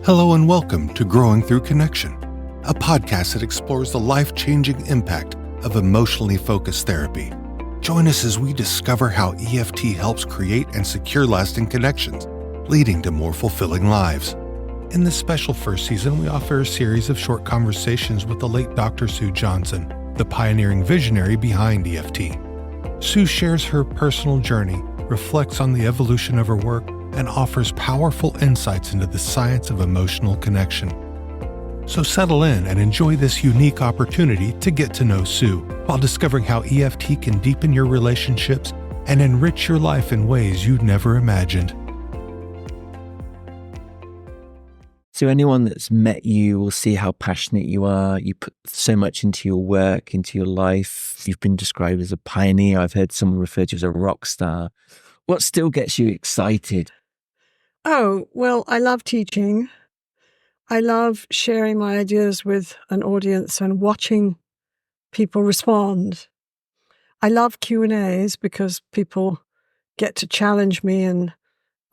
Hello and welcome to Growing Through Connection, a podcast that explores the life-changing impact of emotionally focused therapy. Join us as we discover how EFT helps create and secure lasting connections, leading to more fulfilling lives. In this special first season, we offer a series of short conversations with the late Dr. Sue Johnson, the pioneering visionary behind EFT. Sue shares her personal journey, reflects on the evolution of her work, and offers powerful insights into the science of emotional connection. So settle in and enjoy this unique opportunity to get to know Sue while discovering how EFT can deepen your relationships and enrich your life in ways you'd never imagined. So anyone that's met you will see how passionate you are. You put so much into your work, into your life. You've been described as a pioneer. I've heard someone refer to you as a rock star. What still gets you excited? Oh, well, I love teaching. I love sharing my ideas with an audience and watching people respond. I love Q&As because people get to challenge me and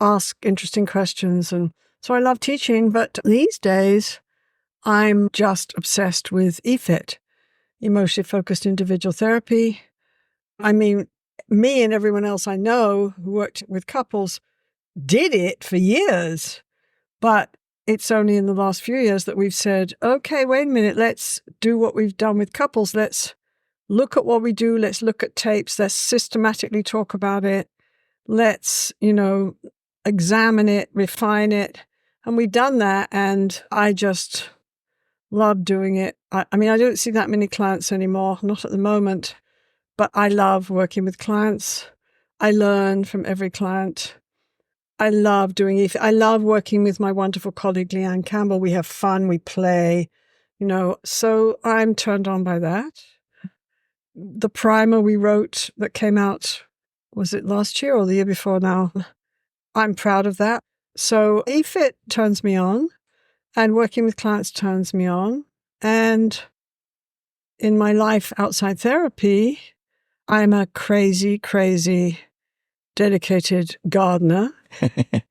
ask interesting questions. And so I love teaching, but these days I'm just obsessed with EFIT, emotionally focused individual therapy. I mean, me and everyone else I know who worked with couples did it for years, but it's only in the last few years that we've said, okay, wait a minute, let's do what we've done with couples. Let's look at what we do. Let's look at tapes. Let's systematically talk about it. Let's, examine it, refine it. And we've done that. And I just love doing it. I don't see that many clients anymore, not at the moment, but I love working with clients. I learn from every client. I love doing EFIT. I love working with my wonderful colleague, Leanne Campbell. We have fun, we play, so I'm turned on by that. The primer we wrote that came out, was it last year or the year before now? I'm proud of that. So EFIT turns me on and working with clients turns me on. And in my life outside therapy, I'm a crazy, dedicated gardener. I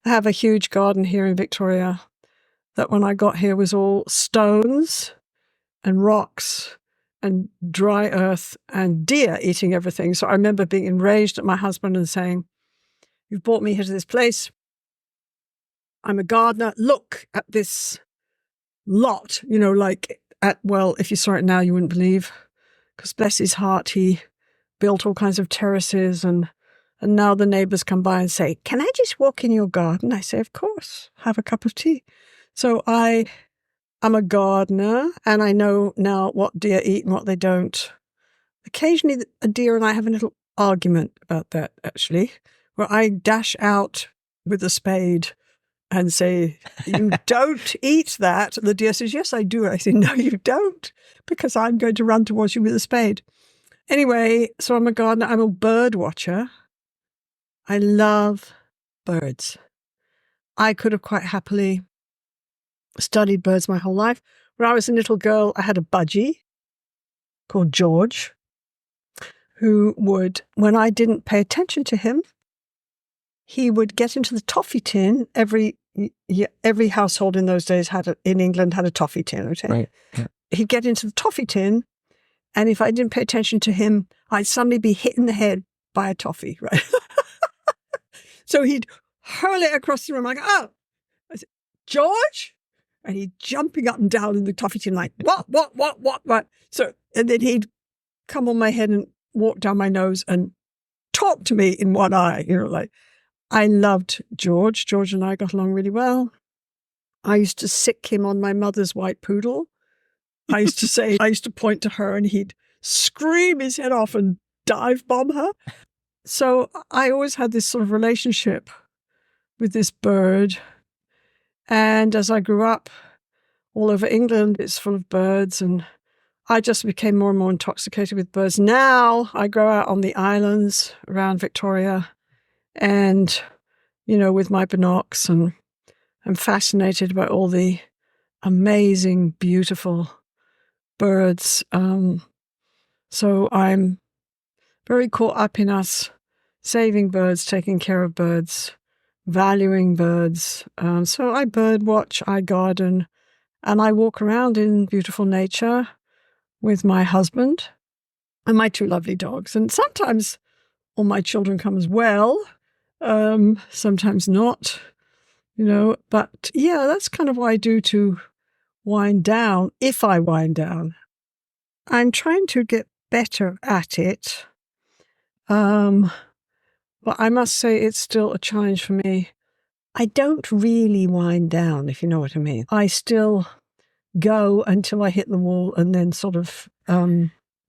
have a huge garden here in Victoria that when I got here was all stones and rocks and dry earth and deer eating everything. So I remember being enraged at my husband and saying, "You've brought me here to this place. I'm a gardener. Look at this lot." If you saw it now, you wouldn't believe. Because bless his heart, he built all kinds of terraces and now the neighbors come by and say, "Can I just walk in your garden?" I say, "Of course, have a cup of tea." So I'm a gardener and I know now what deer eat and what they don't. Occasionally a deer and I have a little argument about that, actually, where I dash out with a spade and say, "You don't eat that." The deer says, "Yes, I do." I say, "No, you don't, because I'm going to run towards you with a spade." Anyway, so I'm a gardener. I'm a bird watcher. I love birds. I could have quite happily studied birds my whole life. When I was a little girl, I had a budgie called George, who would, when I didn't pay attention to him, he would get into the toffee tin. Every household in those days in England had a toffee tin. Okay? Right. Yeah. He'd get into the toffee tin, and if I didn't pay attention to him, I'd suddenly be hit in the head by a toffee, right? So he'd hurl it across the room. I go, "Oh!" I said, "George?" And he'd jumping up and down in the toffee tin like, what? So, and then he'd come on my head and walk down my nose and talk to me in one eye. I loved George. George and I got along really well. I used to sick him on my mother's white poodle. I used to point to her and he'd scream his head off and dive bomb her. So I always had this sort of relationship with this bird. And as I grew up all over England, it's full of birds. And I just became more and more intoxicated with birds. Now I go out on the islands around Victoria and, with my binocs, and I'm fascinated by all the amazing, beautiful birds. So I'm very caught up in us saving birds, taking care of birds, valuing birds. So I bird watch, I garden, and I walk around in beautiful nature with my husband and my 2 lovely dogs. And sometimes all my children come as well, sometimes not, But yeah, that's kind of what I do to wind down, if I wind down. I'm trying to get better at it. But I must say it's still a challenge for me. I don't really wind down, if you know what I mean. I still go until I hit the wall and then sort of...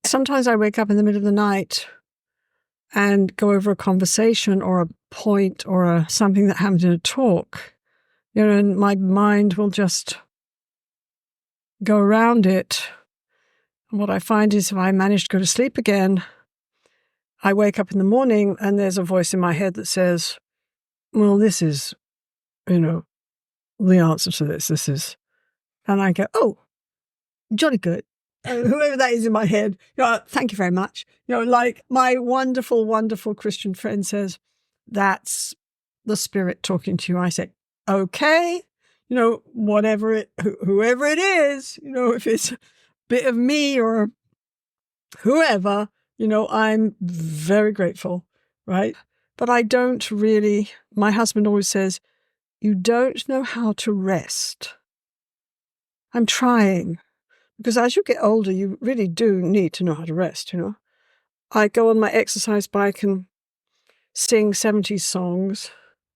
sometimes I wake up in the middle of the night and go over a conversation or a point or something that happened in a talk, and my mind will just go around it. And what I find is if I manage to go to sleep again, I wake up in the morning and there's a voice in my head that says, well, this is, the answer to this. This is, and I go, oh, jolly good. Whoever that is in my head, thank you very much. Like my wonderful, wonderful Christian friend says, that's the Spirit talking to you. I say, okay, whoever it is, if it's a bit of me or whoever, I'm very grateful, right? But I don't really, my husband always says, you don't know how to rest. I'm trying, because as you get older, you really do need to know how to rest, I go on my exercise bike and sing 70s songs.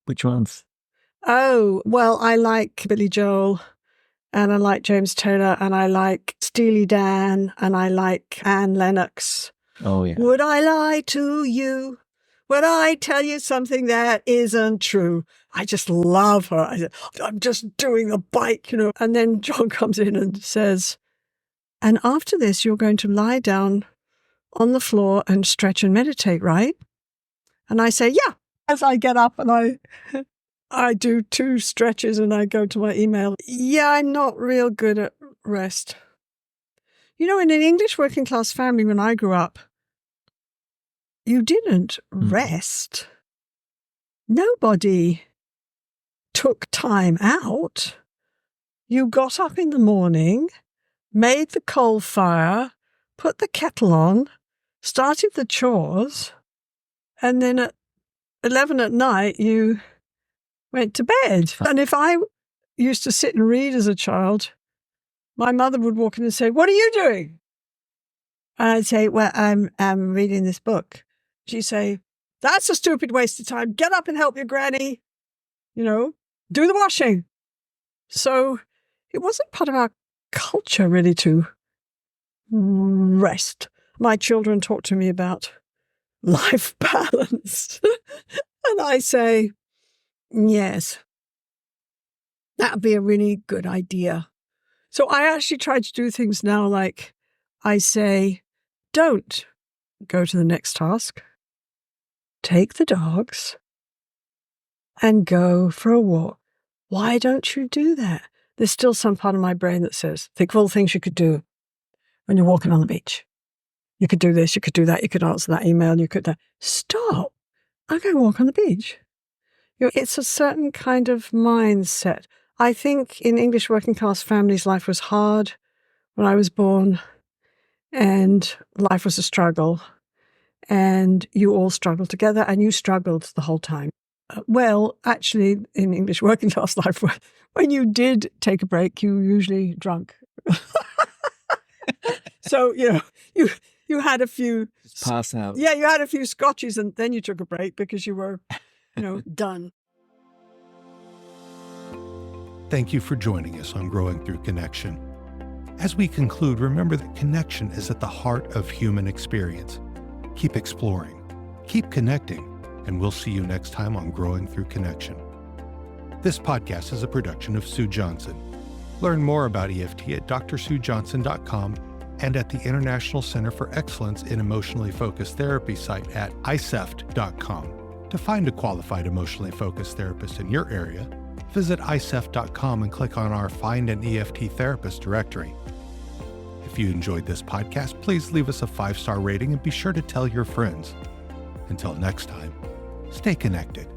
Which ones? Oh, well, I like Billy Joel, and I like James Taylor, and I like Steely Dan, and I like Anne Lennox. Oh, yeah. Would I lie to you? Would I tell you something that isn't true? I just love her. I'm just doing the bike, And then John comes in and says, and after this, you're going to lie down on the floor and stretch and meditate, right? And I say, yeah. As I get up and I do 2 stretches and I go to my email. Yeah, I'm not real good at rest. In an English working class family when I grew up, you didn't rest. Nobody took time out. You got up in the morning, made the coal fire, put the kettle on, started the chores, and then at 11 at night you went to bed. And if I used to sit and read as a child, my mother would walk in and say, what are you doing? And I'd say, well, I'm reading this book. She'd say, that's a stupid waste of time. Get up and help your granny. Do the washing. So it wasn't part of our culture really to rest. My children talk to me about life balance. And I say, yes, that would be a really good idea. So I actually try to do things now like I say, don't go to the next task. Take the dogs and go for a walk. Why don't you do that? There's still some part of my brain that says, think of all the things you could do when you're walking on the beach. You could do this, you could do that, you could answer that email, you could... Stop. I'm going to walk on the beach. It's a certain kind of mindset. I think in English working class families, life was hard when I was born, and life was a struggle. And you all struggled together, and you struggled the whole time. Well, actually, in English working class life, when you did take a break, you usually drunk. So, you had a few... Pass out. Yeah, you had a few scotches, and then you took a break because you were, done. Thank you for joining us on Growing Through Connection. As we conclude, remember that connection is at the heart of human experience. Keep exploring, keep connecting, and we'll see you next time on Growing Through Connection. This podcast is a production of Sue Johnson. Learn more about EFT at drsuejohnson.com and at the International Center for Excellence in Emotionally Focused Therapy site at iceft.com. To find a qualified emotionally focused therapist in your area, visit iceft.com and click on our Find an EFT Therapist directory. If you enjoyed this podcast, please leave us a 5-star rating and be sure to tell your friends. Until next time, stay connected.